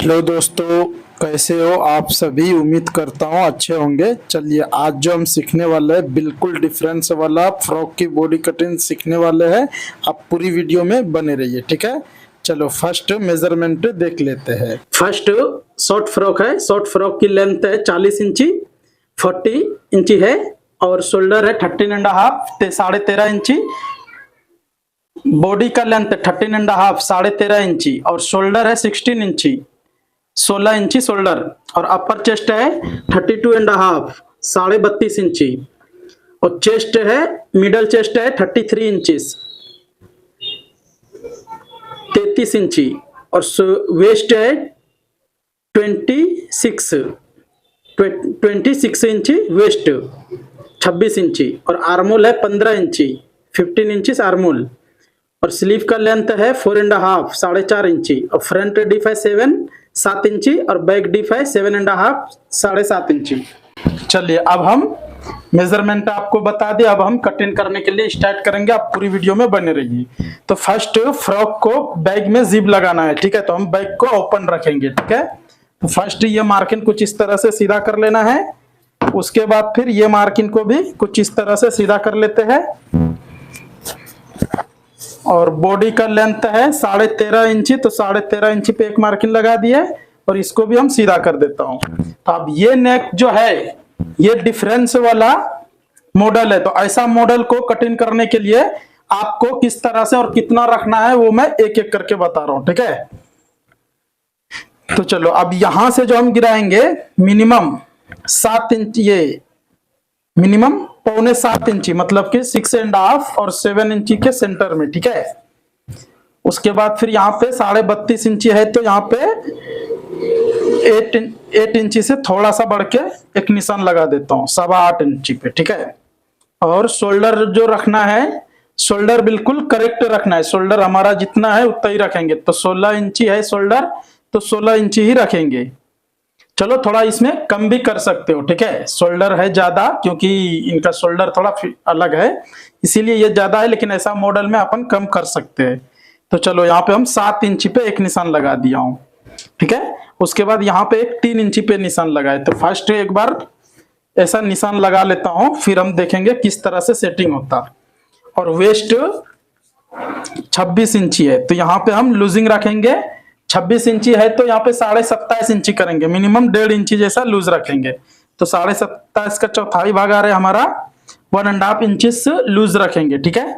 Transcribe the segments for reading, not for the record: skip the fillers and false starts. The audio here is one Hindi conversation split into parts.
हेलो दोस्तों, कैसे हो आप सभी। उम्मीद करता हूँ अच्छे होंगे। चलिए आज जो हम सीखने वाले हैं बिल्कुल डिफरेंस वाला फ्रॉक की बॉडी कटिंग सीखने वाले हैं। आप पूरी वीडियो में बने रहिए, ठीक है। चलो फर्स्ट मेजरमेंट देख लेते हैं। फर्स्ट शॉर्ट फ्रॉक है। शॉर्ट फ्रॉक की लेंथ है 40 इंची, 40 इंची है और शोल्डर है 13.5 13.5 इंची। बॉडी का लेंथ 13.5 13.5 इंची और शोल्डर है 16 इंची, 16 इंची शोल्डर। और अपर चेस्ट है 32.5 32.5 इंची और चेस्ट है, मिडल चेस्ट है 33 इंचीज 33 इंची और वेस्ट है 26 इंची वेस्ट 26 इंची और आर्मोल है 15 इंची 15 इंची आर्मोल। और स्लीव का लेंथ है 4.5 4.5 इंची और फ्रंट डीप है 7 इंची और बैक डीप है 7.5 7.5 इंची। चलिए अब हम मेजरमेंट आपको बता दें। अब हम कटिंग करने के लिए स्टार्ट करेंगे। आप पूरी वीडियो में बने रहिए। तो फर्स्ट फ्रॉक को बैग में जिप लगाना है, ठीक है। तो हम बैग को ओपन रखेंगे, ठीक है। तो फर्स्ट ये मार्किंग कुछ इस तरह से सीधा कर लेना है। उसके बाद फिर ये मार्किंग को भी कुछ इस तरह से सीधा कर लेते हैं। और बॉडी का लेंथ है 13.5 इंची, तो 13.5 इंची पे एक मार्किंग लगा दिए और इसको भी हम सीधा कर देता हूं। तो अब ये नेक जो है ये डिफरेंस वाला मॉडल है। तो ऐसा मॉडल को कटिंग करने के लिए आपको किस तरह से और कितना रखना है वो मैं एक एक करके बता रहा हूं, ठीक है। तो चलो अब यहां से जो हम गिराएंगे मिनिमम 7 इंच, ये मिनिमम 6.25 इंची मतलब कि 6.5 और 7 इंची के सेंटर में, ठीक है। उसके बाद फिर यहाँ पे 32.5 इंची है तो यहाँ पे 8 इंची से थोड़ा सा बढ़ के एक निशान लगा देता हूँ 8.25 इंची पे, ठीक है। और शोल्डर जो रखना है, शोल्डर बिल्कुल करेक्ट रखना है। शोल्डर हमारा जितना है उतना ही रखेंगे। तो 16 इंची है शोल्डर, तो 16 इंची ही रखेंगे। चलो थोड़ा इसमें कम भी कर सकते हो, ठीक है। शोल्डर है ज्यादा क्योंकि इनका शोल्डर थोड़ा अलग है, इसीलिए ये ज्यादा है, लेकिन ऐसा मॉडल में अपन कम कर सकते हैं। तो चलो यहाँ पे हम 7 इंची पे एक निशान लगा दिया हूँ, ठीक है। उसके बाद यहाँ पे एक 3 इंची पे निशान लगाए। तो फर्स्ट एक बार ऐसा निशान लगा लेता हूँ, फिर हम देखेंगे किस तरह से सेटिंग होता। और वेस्ट 26 इंची है तो यहाँ पे हम लूजिंग रखेंगे। 26 इंची है तो यहाँ पे 27.5 इंची करेंगे, मिनिमम 1.5 इंची जैसा लूज रखेंगे। तो 27.5 का चौथाई भाग आ रहा है हमारा, 1.5 इंचेस लूज रखेंगे, ठीक है।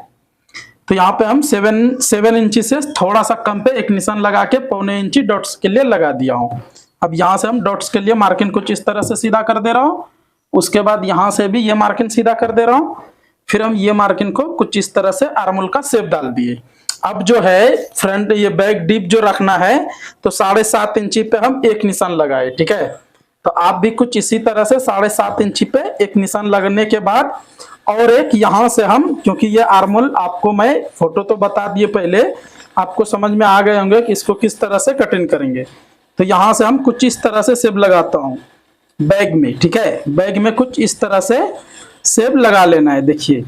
तो यहाँ पे हम 7 इंची से थोड़ा सा कम पे एक निशान लगा के 0.25 इंची डॉट्स के लिए लगा दिया हूँ। अब यहाँ से हम डॉट्स के लिए मार्किंग कुछ इस तरह से सीधा कर दे रहा हूँ। उसके बाद यहाँ से भी ये मार्किंग सीधा कर दे रहा हूँ। फिर हम ये मार्किंग को कुछ इस तरह से आर्मोल का शेप डाल दिए। अब जो है फ्रंट ये बैक डीप जो रखना है तो 7.5 इंची पे हम एक निशान लगाए, ठीक है। तो आप भी कुछ इसी तरह से 7.5 इंची पे एक निशान लगने के बाद और एक यहां से हम, क्योंकि ये आर्मोल आपको मैं फोटो तो बता दिए पहले, आपको समझ में आ गए होंगे कि इसको किस तरह से कटिंग करेंगे। तो यहां से हम कुछ इस तरह से शेप लगाता हूँ बैग में, ठीक है। बैग में कुछ इस तरह से शेप लगा लेना है। देखिए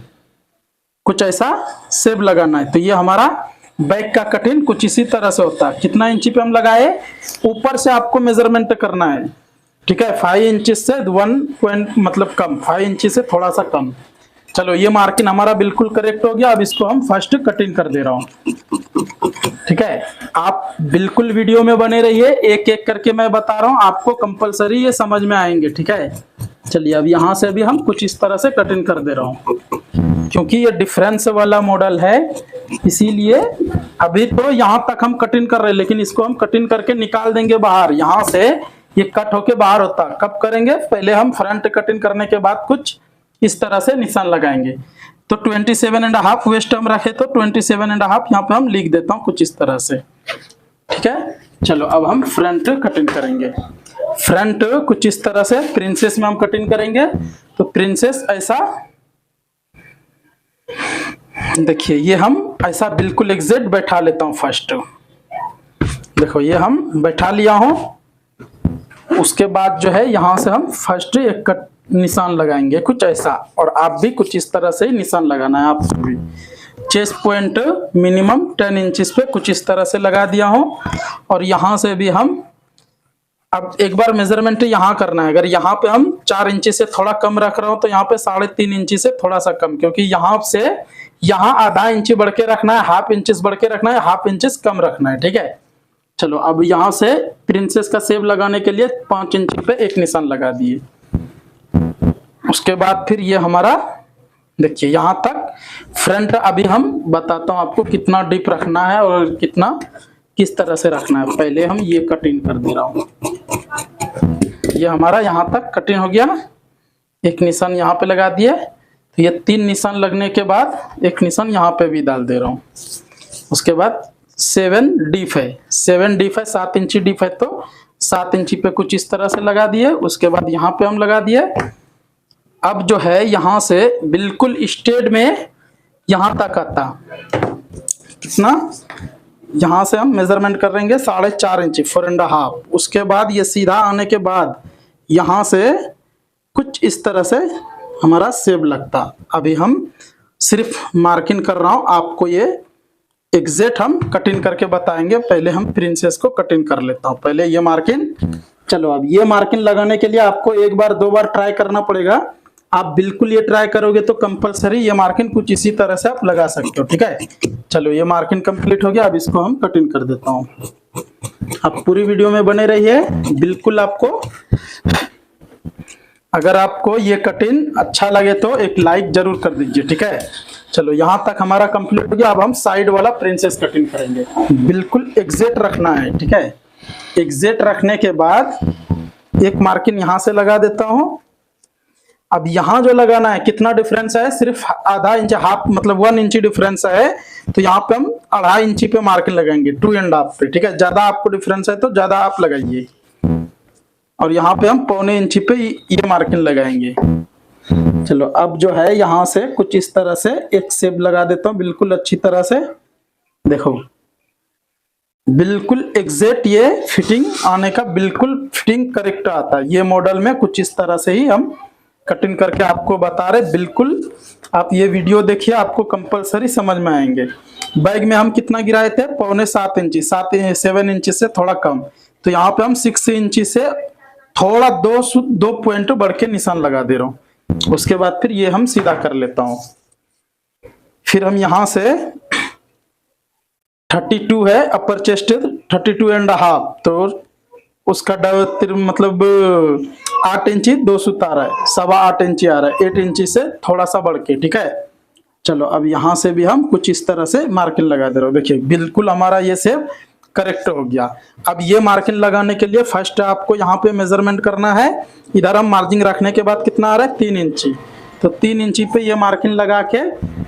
कुछ ऐसा शेप लगाना है। तो ये हमारा बैक का कटिंग कुछ इसी तरह से होता है। कितना इंची पे हम लगाए, ऊपर से आपको मेजरमेंट करना है, ठीक है। 5 इंची से 1 पॉइंट मतलब कम, 5 इंची से थोड़ा सा कम। चलो ये मार्किंग हमारा बिल्कुल करेक्ट हो गया। अब इसको हम फर्स्ट कटिंग कर दे रहा हूँ, ठीक है। आप बिल्कुल वीडियो में बने रहिए, एक एक करके मैं बता रहा हूँ, आपको कंपलसरी ये समझ में आएंगे, ठीक है। चलिए अब यहाँ से भी हम कुछ इस तरह से कटिंग कर दे रहा हूँ, क्योंकि ये डिफरेंस वाला मॉडल है इसीलिए अभी तो यहाँ तक हम कटिंग कर रहे हैं, लेकिन इसको हम कटिंग करके निकाल देंगे बाहर। यहाँ से ये कट होके बाहर होता, कब करेंगे, पहले हम फ्रंट कटिंग करने के बाद कुछ इस तरह से निशान लगाएंगे। तो 27.5 वेस्ट हम रखे तो 27.5 यहाँ पे हम लिख देता हूँ कुछ इस तरह से, ठीक है। चलो अब हम फ्रंट कटिंग करेंगे। फ्रंट कुछ इस तरह से प्रिंसेस में हम कटिंग करेंगे। तो प्रिंसेस ऐसा देखिए, ये हम ऐसा बिल्कुल एग्जैक्ट बैठा लेता हूँ। फर्स्ट देखो ये हम बैठा लिया हूँ। उसके बाद जो है यहाँ से हम फर्स्ट एक कट निशान लगाएंगे कुछ ऐसा, और आप भी कुछ इस तरह से ही निशान लगाना है आपको भी। चेस्ट पॉइंट मिनिमम 10 इंचेस पे कुछ इस तरह से लगा दिया हूँ। और यहाँ से भी हम अब एक बार मेजरमेंट यहाँ करना है। अगर यहाँ पे हम 4 इंची से थोड़ा कम रख रहा हूँ तो यहाँ पे 3.5 इंची से थोड़ा सा कम, क्योंकि यहाँ से यहाँ आधा इंची बढ़ के रखना है, हाफ इंचेस बढ़ के रखना है, हाफ इंचेस कम रखना है, ठीक है। चलो अब यहाँ से प्रिंसेस का शेप लगाने के लिए 5 इंची पे एक निशान लगा दिए। उसके बाद फिर ये हमारा देखिए यहाँ तक फ्रंट। अभी हम बताता हूँ आपको कितना डीप रखना है और कितना किस तरह से रखना है। पहले हम ये कटिंग कर दे रहा हूँ। ये हमारा यहाँ तक कटिंग हो गया। एक निशान यहाँ पे लगा दिए, तो ये 3 निशान लगने के बाद एक निशान यहाँ पे भी डाल दे रहा हूँ। उसके बाद 7 डीप है, 7 डीप है, 7 इंची डीप है, तो 7 इंची पे कुछ इस तरह से लगा दिए। उसके बाद यहाँ पे हम लगा दिए। अब जो है यहाँ से बिल्कुल स्ट्रेट में यहाँ तक आता, कितना, यहाँ से हम मेजरमेंट करेंगे 4.5 इंची, 4.5। उसके बाद ये सीधा आने के बाद यहाँ से कुछ इस तरह से हमारा शेप लगता। अभी हम सिर्फ मार्किंग कर रहा हूँ, आपको ये एग्जैक्ट हम कटिंग करके बताएंगे। पहले हम प्रिंसेस को कटिंग कर लेता हूँ। पहले ये मार्किंग, चलो अब ये मार्किंग लगाने के लिए आपको 1 बार 2 बार ट्राई करना पड़ेगा। आप बिल्कुल ये ट्राई करोगे तो कंपलसरी ये मार्किंग कुछ इसी तरह से आप लगा सकते हो, ठीक है। चलो ये मार्किंग कंप्लीट हो गया। अब इसको हम कटिंग कर देता हूँ। आप पूरी वीडियो में बने रहिए बिल्कुल। आपको अगर आपको ये कटिंग अच्छा लगे तो एक लाइक जरूर कर दीजिए, ठीक है। चलो यहाँ तक हमारा कंप्लीट हो गया। अब हम साइड वाला प्रिंसेस कटिंग करेंगे। बिल्कुल एग्जैक्ट रखना है, ठीक है। एग्जैक्ट रखने के बाद एक मार्किंग यहाँ से लगा देता हूँ। अब यहाँ जो लगाना है कितना डिफरेंस है, सिर्फ आधा इंच, हाफ मतलब 1 इंची डिफरेंस है, तो यहाँ पे हम 2.5 इंची पे मार्किंग लगाएंगे, 2.5 पे, ठीक है। ज्यादा आपको डिफरेंस है तो ज्यादा आप लगाइए। और यहाँ पे हम 0.25 इंची पे ये मार्किंग लगाएंगे। चलो अब जो है यहाँ से कुछ इस तरह से एक शेप लगा देता हूँ बिल्कुल अच्छी तरह से। देखो बिल्कुल एग्जैक्ट ये फिटिंग आने का, बिल्कुल फिटिंग करेक्ट आता है। ये मॉडल में कुछ इस तरह से ही हम कटिंग करके आपको बता रहे। बिल्कुल आप ये वीडियो देखिए, आपको कंपलसरी समझ में आएंगे। बैग में हम कितना गिराए थे, 7.25 इंची, 7 इंची से थोड़ा कम, तो यहाँ पे हम 6 इंची से थोड़ा 2 पॉइंट बढ़ के निशान लगा दे रहा हूँ। उसके बाद फिर ये हम सीधा कर लेता हूँ। फिर हम यहाँ से 32 है अपर चेस्ट, 32.5, तो उसका मतलब 8 इंची 2 सूत आ रहा है, 8.25 इंची आ रहा है, 8 इंची से थोड़ा सा बढ़ के, ठीक है। चलो अब यहाँ से भी हम कुछ इस तरह से मार्किंग लगा दे रहे हो। देखिए बिल्कुल हमारा ये शेप करेक्ट हो गया। अब ये मार्किंग लगाने के लिए फर्स्ट आपको यहाँ पे मेजरमेंट करना है। इधर हम मार्जिन रखने के बाद कितना आ रहा है, 3 इंची, तो 3 इंची पे ये मार्किंग लगा के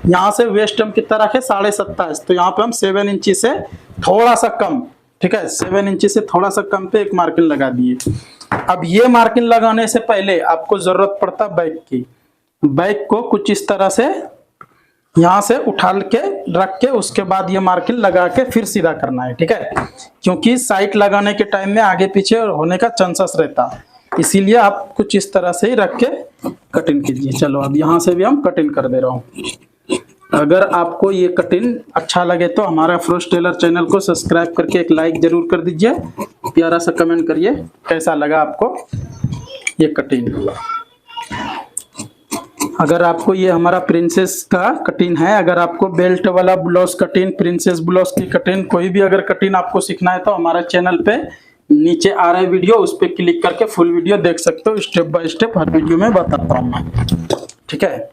यहाँ से वेस्ट हम कितना रखे, 27.5, तो यहाँ पे हम 7 इंची से थोड़ा सा कम, ठीक है, 7 इंची से थोड़ा सा कम पे एक मार्किंग लगा दिए। अब ये मार्किंग लगाने से पहले आपको जरूरत पड़ता बैक की। बैक को कुछ इस तरह से यहाँ से उठा के रख के उसके बाद ये मार्किंग लगा के फिर सीधा करना है, ठीक है। क्योंकि साइड लगाने के टाइम में आगे पीछे होने का चांसेस रहता है, इसीलिए आप कुछ इस तरह से ही रख के कटिंग कीजिए। चलो अब यहाँ से भी हम कटिंग कर दे रहा हूँ। अगर आपको ये कटिंग अच्छा लगे तो हमारा अफरोज टेलर चैनल को सब्सक्राइब करके एक लाइक जरूर कर दीजिए। प्यारा सा कमेंट करिए कैसा लगा आपको ये कटिंग। अगर आपको ये हमारा प्रिंसेस का कटिंग है, अगर आपको बेल्ट वाला ब्लाउज कटिंग, प्रिंसेस ब्लाउज की कटिंग, कोई भी अगर कटिंग आपको सीखना है तो हमारा चैनल पे नीचे आ रहा है वीडियो, उस पर क्लिक करके फुल वीडियो देख सकते हो। Step by step her video में बताता हूँ मैं, ठीक है।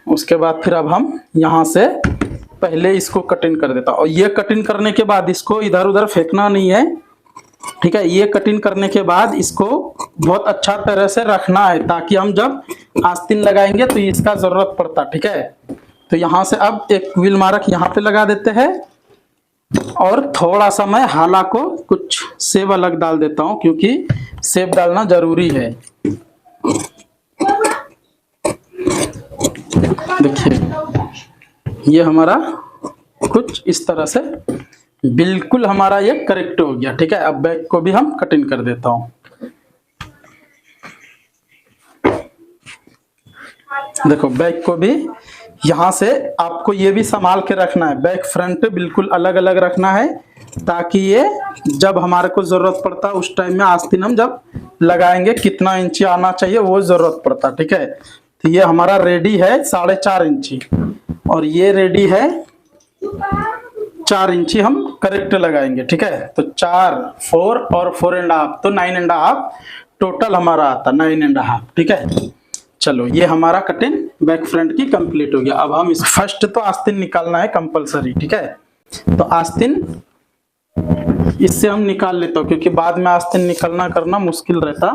उसके बाद फिर अब हम यहाँ से पहले इसको कटिंग कर देता हूँ। और ये कटिंग करने के बाद इसको इधर उधर फेंकना नहीं है, ठीक है। ये कटिंग करने के बाद इसको बहुत अच्छा तरह से रखना है, ताकि हम जब आस्तीन लगाएंगे तो इसका जरूरत पड़ता, ठीक है। तो यहाँ से अब एक व्हील मार्क यहाँ पे लगा देते हैं और थोड़ा सा मैं हाला को कुछ शेप अलग डाल देता हूँ, क्योंकि शेप डालना जरूरी है। देखिए ये हमारा कुछ इस तरह से बिल्कुल हमारा ये करेक्ट हो गया, ठीक है। अब बैक को भी हम कटिंग कर देता हूँ। देखो बैक को भी यहाँ से आपको ये भी संभाल के रखना है, बैक फ्रंट बिल्कुल अलग अलग रखना है, ताकि ये जब हमारे को जरूरत पड़ता है उस टाइम में आस्तीन हम जब लगाएंगे कितना इंची आना चाहिए वो जरूरत पड़ता, ठीक है। तो ये हमारा रेडी है 4.5 इंची और ये रेडी है 4 इंची हम करेक्ट लगाएंगे, ठीक है। तो 4, 4 और 4.5 तो 9.5 टोटल हमारा आता 9.5, ठीक है। चलो ये हमारा कटिंग बैक फ्रंट की कंप्लीट हो गया। अब हम इस फर्स्ट तो आस्तीन निकालना है कंपलसरी, ठीक है। तो आस्तीन इससे हम निकाल लेता हूँ क्योंकि बाद में आस्तीन निकालना करना मुश्किल रहता।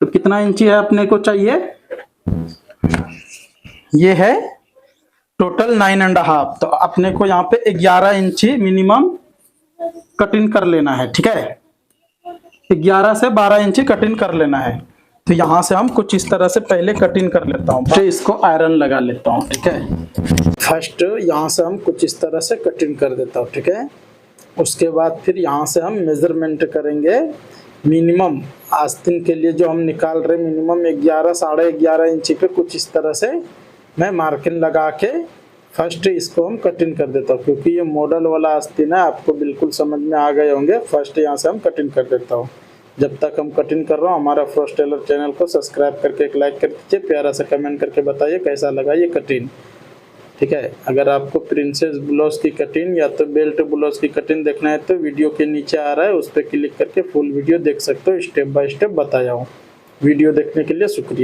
तो कितना इंची है अपने को चाहिए, ये है टोटल 9.5, तो अपने को यहाँ पे 11 इंची मिनिमम कटिंग कर लेना है, ठीक है। 11 से 12 इंची कटिंग कर लेना है। तो यहाँ से हम कुछ इस तरह से पहले कटिंग कर लेता हूँ, फिर इसको आयरन लगा लेता हूँ, ठीक है। फर्स्ट यहाँ से हम कुछ इस तरह से कटिंग कर देता हूँ, ठीक है। उसके बाद फिर यहाँ से हम मेजरमेंट करेंगे मिनिमम आस्तीन के लिए जो हम निकाल रहे मिनिमम 11 साढ़े 11 इंची पे कुछ इस तरह से मैं मार्किंग लगा के फर्स्ट इसको हम कटिंग कर देता हूँ, क्योंकि ये मॉडल वाला आस्तीन है, आपको बिल्कुल समझ में आ गए होंगे। फर्स्ट यहाँ से हम कटिंग कर देता हूँ। जब तक हम कटिंग कर रहा हूँ हमारा फ्रोस्ट टेलर चैनल को सब्सक्राइब करके एक लाइक कर दीजिए, प्यारा सा कमेंट करके बताइए कैसा लगा ये कटिंग, ठीक है। अगर आपको प्रिंसेस ब्लाउज की कटिंग या तो बेल्ट ब्लाउज की कटिंग देखना है तो वीडियो के नीचे आ रहा है, उस पर क्लिक करके फुल वीडियो देख सकते हो, स्टेप बाय स्टेप बताया हूँ। वीडियो देखने के लिए शुक्रिया।